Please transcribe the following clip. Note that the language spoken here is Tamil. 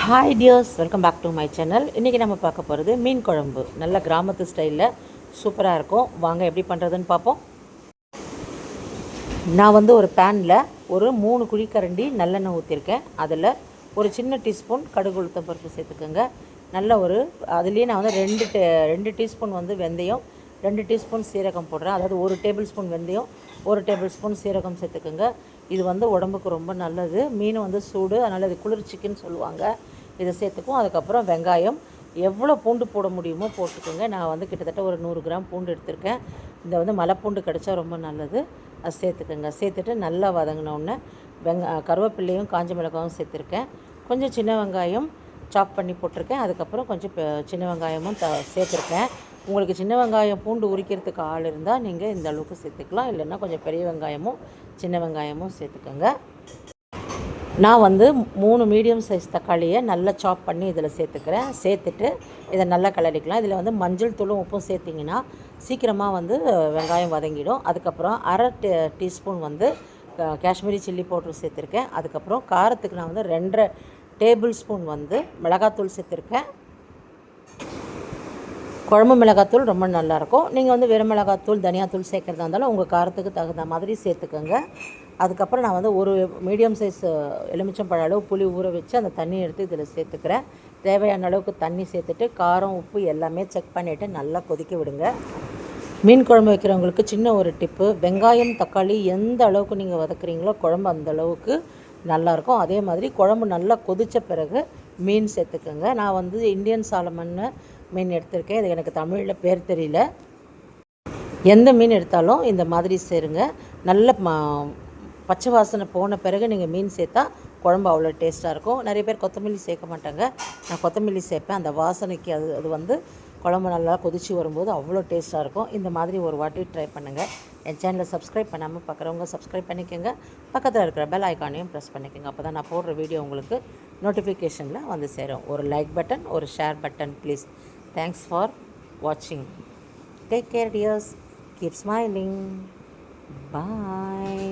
Hi dears, welcome back to my channel. இன்றைக்கி நம்ம பார்க்க போகிறது மீன் குழம்பு. நல்ல கிராமத்து ஸ்டைலில் சூப்பராக இருக்கும். வாங்க எப்படி பண்ணுறதுன்னு பார்ப்போம். நான் ஒரு பேனில் ஒரு 3 குழிக்கரண்டி நல்லெண்ணெய் ஊற்றிருக்கேன். அதில் ஒரு சின்ன டீஸ்பூன் கடுகு உளுத்தம் பருப்பு சேர்த்துக்கோங்க. நல்ல அதுலேயே நான் 2 டீஸ்பூன் வெந்தயம், 2 டீஸ்பூன் சீரகம் போடுறேன். அதாவது 1 டேபிள் ஸ்பூன் வெந்தயம், 1 டேபிள் ஸ்பூன் சீரகம் சேர்த்துக்கோங்க. இது உடம்புக்கு ரொம்ப நல்லது. மீன் சூடு, அதனால் இது குளிர் சிக்கன் சொல்லுவாங்க. இதை சேர்த்துக்கும். அதுக்கப்புறம் வெங்காயம் எவ்வளோ பூண்டு போட முடியுமோ போட்டுக்கோங்க. நான் கிட்டத்தட்ட ஒரு 100 கிராம் பூண்டு எடுத்திருக்கேன். இந்த மலைப்பூண்டு கிடச்சா ரொம்ப நல்லது. அது சேர்த்துக்கோங்க. சேர்த்துட்டு நல்லா வதங்கினோடனே கருவேப்பிள்ளையும் காஞ்ச மிளகாயும் சேர்த்துருக்கேன். கொஞ்சம் சின்ன வெங்காயம் சாப் பண்ணி போட்டிருக்கேன். அதுக்கப்புறம் கொஞ்சம் சின்ன வெங்காயமும் சேர்த்துருக்கேன். உங்களுக்கு சின்ன வெங்காயம் பூண்டு உரிக்கிறதுக்கு ஆள் இருந்தால் நீங்கள் இந்த அளவுக்கு சேர்த்துக்கலாம். இல்லைன்னா கொஞ்சம் பெரிய வெங்காயமும் சின்ன வெங்காயமும் சேர்த்துக்கோங்க. நான் 3 மீடியம் சைஸ் தக்காளியை நல்லா சாப் பண்ணி இதில் சேர்த்துக்கிறேன். சேர்த்துட்டு இதை நல்லா கிளறிக்கலாம். இதில் மஞ்சள் தூளும் உப்பும் சேர்த்திங்கன்னா சீக்கிரமாக வெங்காயம் வதங்கிடும். அதுக்கப்புறம் அரை டீஸ்பூன் காஷ்மீரி சில்லி பவுட்ரு சேர்த்துருக்கேன். அதுக்கப்புறம் காரத்துக்கு நான் 2.5 டேபிள் ஸ்பூன் மிளகாத்தூள் சேர்த்துருக்கேன். குழம்பு மிளகாத்தூள் ரொம்ப நல்லாயிருக்கும். நீங்கள் வெறும் மிளகாத்தூள், தனியாத்தூள் சேர்க்குறதா இருந்தாலும் உங்கள் காரத்துக்கு தகுந்த மாதிரி சேர்த்துக்கோங்க. அதுக்கப்புறம் நான் ஒரு மீடியம் சைஸ் எலுமிச்சம்பழ அளவு புளி ஊற வச்சு அந்த தண்ணி எடுத்து இதில் சேர்த்துக்கிறேன். தேவையான அளவுக்கு தண்ணி சேர்த்துட்டு காரம் உப்பு எல்லாமே செக் பண்ணிவிட்டு நல்லா கொதிக்க விடுங்க. மீன் குழம்பு வைக்கிறவங்களுக்கு சின்ன ஒரு டிப்பு, வெங்காயம் தக்காளி எந்த அளவுக்கு நீங்கள் வதக்குறீங்களோ குழம்பு அந்த அளவுக்கு நல்லாயிருக்கும். அதே மாதிரி குழம்பு நல்லா கொதித்த பிறகு மீன் சேர்த்துக்கோங்க. நான் இந்தியன் சாலமன்னு மீன் எடுத்திருக்கேன். இது எனக்கு தமிழில் பேர் தெரியல. எந்த மீன் எடுத்தாலும் இந்த மாதிரி சேருங்க. நல்ல பச்சை வாசனை போன பிறகு நீங்கள் மீன் சேர்த்தா குழம்பு அவ்வளோ டேஸ்ட்டாக இருக்கும். நிறைய பேர் கொத்தமல்லி சேர்க்க மாட்டாங்க. நான் கொத்தமல்லி சேர்ப்பேன். அந்த வாசனைக்கு அது குழம்பு நல்லா கொதித்து வரும்போது அவ்வளோ டேஸ்ட்டாக இருக்கும். இந்த மாதிரி ஒரு வாட்டி ட்ரை பண்ணுங்கள். என் சேனலை சப்ஸ்கிரைப் பண்ணாமல் பார்க்குறவங்க சப்ஸ்கிரைப் பண்ணிக்கோங்க. பக்கத்தில் இருக்கிற பெல் ஐக்கானையும் ப்ரெஸ் பண்ணிக்கோங்க. அப்போ தான் நான் போடுற வீடியோ உங்களுக்கு நோட்டிஃபிகேஷனில் சேரும். ஒரு லைக் பட்டன், ஒரு share button please. Thanks for வாட்சிங். Take care, dears. Keep smiling. Bye.